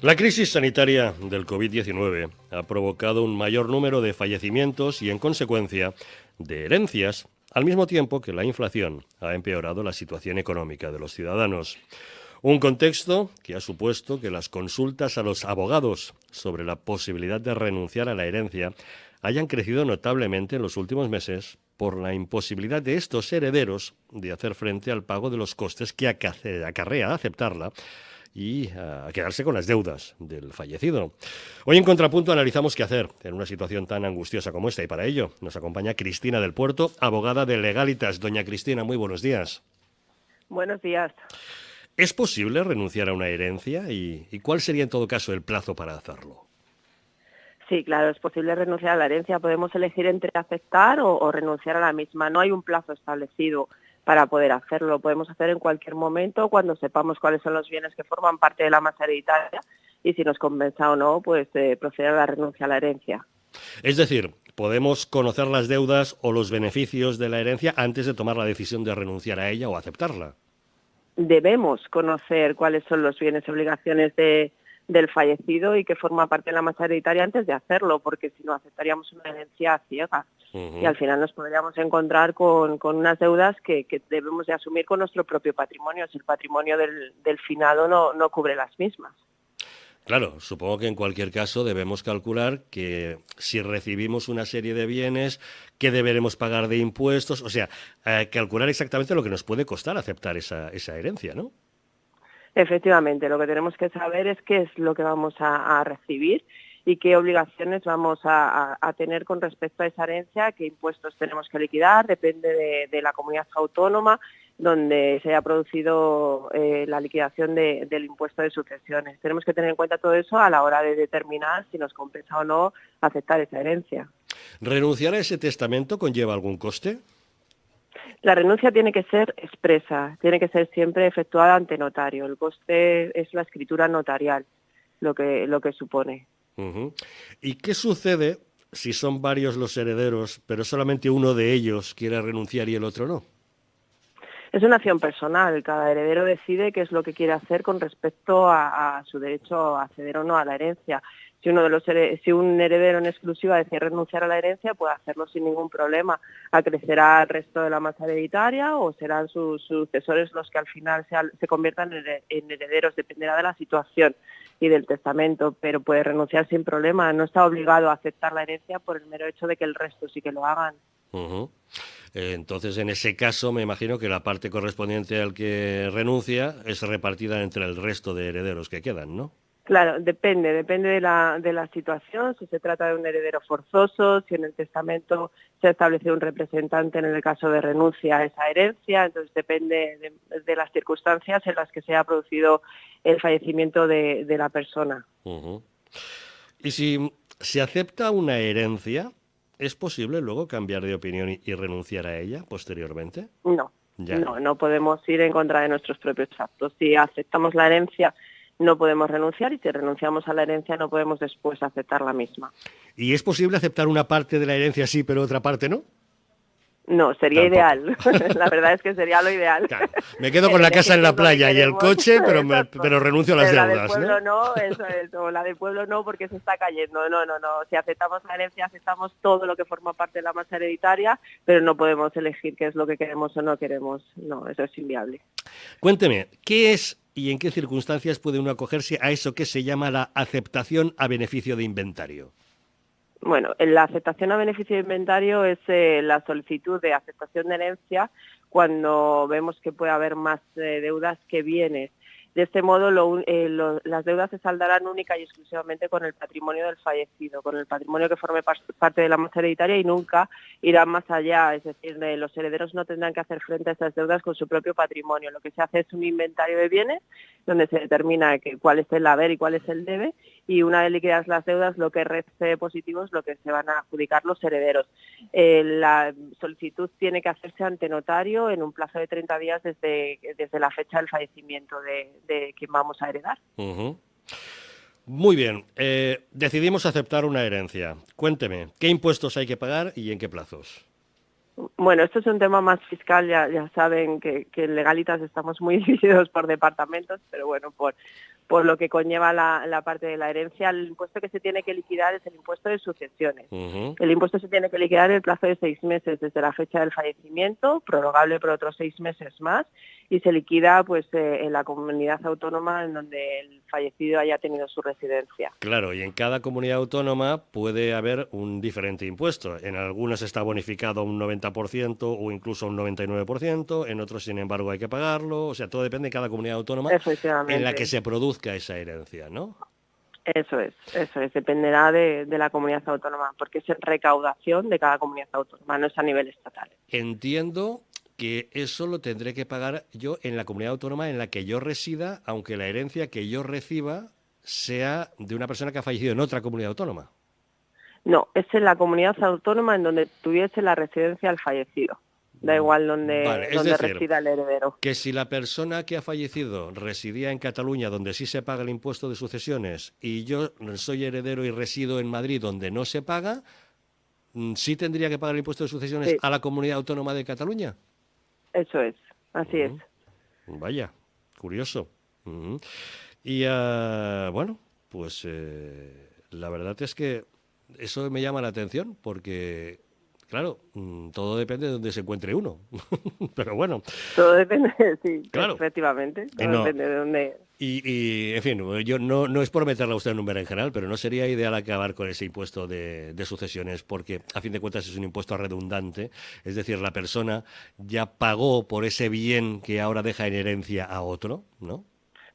La crisis sanitaria del COVID-19 ha provocado un mayor número de fallecimientos y, en consecuencia, de herencias, al mismo tiempo que la inflación ha empeorado la situación económica de los ciudadanos. Un contexto que ha supuesto que las consultas a los abogados sobre la posibilidad de renunciar a la herencia hayan crecido notablemente en los últimos meses por la imposibilidad de estos herederos de hacer frente al pago de los costes que acarrea aceptarla y a quedarse con las deudas del fallecido. Hoy en Contrapunto analizamos qué hacer en una situación tan angustiosa como esta, y para ello nos acompaña Cristina del Puerto, abogada de Legalitas. Doña Cristina, muy buenos días. Buenos días. ¿Es posible renunciar a una herencia y cuál sería en todo caso el plazo para hacerlo? Sí, claro, es posible renunciar a la herencia. Podemos elegir entre aceptar o renunciar a la misma. No hay un plazo establecido para poder hacerlo. Lo podemos hacer en cualquier momento cuando sepamos cuáles son los bienes que forman parte de la masa hereditaria y si nos compensa o no, pues proceder a la renuncia a la herencia. Es decir, podemos conocer las deudas o los beneficios de la herencia antes de tomar la decisión de renunciar a ella o aceptarla. Debemos conocer cuáles son los bienes y obligaciones del fallecido y que forma parte de la masa hereditaria antes de hacerlo, porque si no aceptaríamos una herencia ciega. Y al final nos podríamos encontrar con unas deudas que debemos de asumir con nuestro propio patrimonio, si el patrimonio del finado no cubre las mismas. Claro, supongo que en cualquier caso debemos calcular que si recibimos una serie de bienes, qué deberemos pagar de impuestos, o sea, calcular exactamente lo que nos puede costar aceptar esa herencia, ¿no? Efectivamente, lo que tenemos que saber es qué es lo que vamos a recibir y qué obligaciones vamos a tener con respecto a esa herencia, qué impuestos tenemos que liquidar, depende de la comunidad autónoma donde se haya producido la liquidación del impuesto de sucesiones. Tenemos que tener en cuenta todo eso a la hora de determinar si nos compensa o no aceptar esa herencia. ¿Renunciar a ese testamento conlleva algún coste? La renuncia tiene que ser expresa, tiene que ser siempre efectuada ante notario. El coste es la escritura notarial, lo que supone. Uh-huh. ¿Y qué sucede si son varios los herederos, pero solamente uno de ellos quiere renunciar y el otro no? Es una acción personal, cada heredero decide qué es lo que quiere hacer con respecto a su derecho a acceder o no a la herencia. Si un heredero en exclusiva decide renunciar a la herencia, puede hacerlo sin ningún problema. Acrecerá el resto de la masa hereditaria o serán sus sucesores los que al final se conviertan en herederos, dependerá de la situación y del testamento, pero puede renunciar sin problema. No está obligado a aceptar la herencia por el mero hecho de que el resto sí que lo hagan. Uh-huh. Entonces, en ese caso, me imagino que la parte correspondiente al que renuncia es repartida entre el resto de herederos que quedan, ¿no? Claro, depende de la situación, si se trata de un heredero forzoso, si en el testamento se ha establecido un representante en el caso de renuncia a esa herencia, entonces depende de las circunstancias en las que se ha producido el fallecimiento de la persona. Uh-huh. Y si se acepta una herencia, ¿es posible luego cambiar de opinión y renunciar a ella posteriormente? No, Ya no. no podemos ir en contra de nuestros propios actos. Si aceptamos la herencia, no podemos renunciar, y si renunciamos a la herencia no podemos después aceptar la misma. ¿Y es posible aceptar una parte de la herencia sí, pero otra parte no? No, sería Tampoco. ideal. La verdad es que sería lo ideal. Claro. Me quedo con la casa en la playa y el coche, Exacto. pero renuncio a las Pero la del deudas, pueblo ¿no? no, eso es, o la del pueblo no, porque se está cayendo. No. Si aceptamos la herencia, aceptamos todo lo que forma parte de la masa hereditaria, pero no podemos elegir qué es lo que queremos o no queremos. No, eso es inviable. Cuénteme, ¿qué es y en qué circunstancias puede uno acogerse a eso que se llama la aceptación a beneficio de inventario? Bueno, la aceptación a beneficio de inventario es la solicitud de aceptación de herencia cuando vemos que puede haber más deudas que bienes. De este modo, las deudas se saldarán única y exclusivamente con el patrimonio del fallecido, con el patrimonio que forme parte de la masa hereditaria, y nunca irán más allá. Es decir, los herederos no tendrán que hacer frente a estas deudas con su propio patrimonio. Lo que se hace es un inventario de bienes donde se determina cuál es el haber y cuál es el debe, y una vez liquidadas las deudas, lo que reste positivo es lo que se van a adjudicar los herederos. La solicitud tiene que hacerse ante notario en un plazo de 30 días desde la fecha del fallecimiento de quien vamos a heredar. Uh-huh. Muy bien, decidimos aceptar una herencia. Cuénteme, ¿qué impuestos hay que pagar y en qué plazos? Bueno, esto es un tema más fiscal, ya saben que en Legalitas estamos muy divididos por departamentos, pero bueno, por lo que conlleva la parte de la herencia, el impuesto que se tiene que liquidar es el impuesto de sucesiones. Ujú. El impuesto se tiene que liquidar en el plazo de 6 meses desde la fecha del fallecimiento, prorrogable por otros 6 meses más, y se liquida pues en la comunidad autónoma en donde el fallecido haya tenido su residencia. Claro, y en cada comunidad autónoma puede haber un diferente impuesto. En algunas está bonificado a un 90% o incluso a un 99%, en otros, sin embargo, hay que pagarlo. O sea, todo depende de cada comunidad autónoma en la que Efectivamente. se produzca esa herencia, ¿no? Eso es, dependerá de la comunidad autónoma, porque es en recaudación de cada comunidad autónoma, no es a nivel estatal. Entiendo que eso lo tendré que pagar yo en la comunidad autónoma en la que yo resida, aunque la herencia que yo reciba sea de una persona que ha fallecido en otra comunidad autónoma. No, es en la comunidad autónoma en donde tuviese la residencia el fallecido. Da igual Vale, es donde decir, resida el heredero. que si la persona que ha fallecido residía en Cataluña, donde sí se paga el impuesto de sucesiones, y yo soy heredero y resido en Madrid, donde no se paga, ¿sí tendría que pagar el impuesto de sucesiones Sí, a la comunidad autónoma de Cataluña? eso es, así es. Ujú. Vaya, curioso. Ujú. Y bueno, pues la verdad es que eso me llama la atención porque, claro, todo depende de donde se encuentre uno. Pero bueno, Todo depende, sí, claro, efectivamente, y todo no. depende de dónde. En fin, yo no es por meterle a usted en un berenjenal, pero no sería ideal acabar con ese impuesto de sucesiones, porque a fin de cuentas es un impuesto redundante, es decir, la persona ya pagó por ese bien que ahora deja en herencia a otro, ¿no?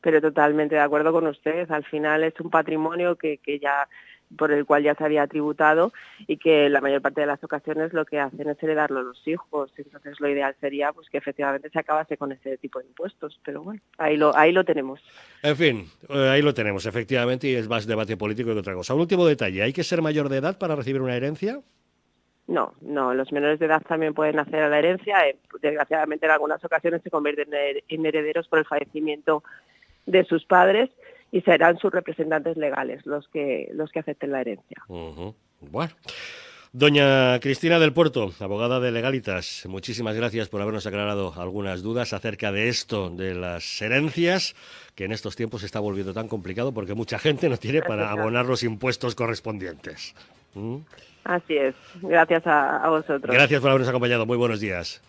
Pero totalmente de acuerdo con usted. Al final es un patrimonio que ya por el cual ya se había tributado y que la mayor parte de las ocasiones lo que hacen es heredarlo a los hijos. Entonces lo ideal sería pues que efectivamente se acabase con ese tipo de impuestos. Pero bueno, ahí lo tenemos. En fin, ahí lo tenemos, efectivamente, y es más debate político que otra cosa. Un último detalle, ¿hay que ser mayor de edad para recibir una herencia? No, los menores de edad también pueden acceder a la herencia. Desgraciadamente en algunas ocasiones se convierten en herederos por el fallecimiento de sus padres y serán sus representantes legales los que acepten la herencia. Ujú. Bueno. Doña Cristina del Puerto, abogada de Legalitas, muchísimas gracias por habernos aclarado algunas dudas acerca de esto, de las herencias, que en estos tiempos se está volviendo tan complicado porque mucha gente no tiene para abonar los impuestos correspondientes. ¿Mm? Así es. Gracias a vosotros. Gracias por habernos acompañado. Muy buenos días.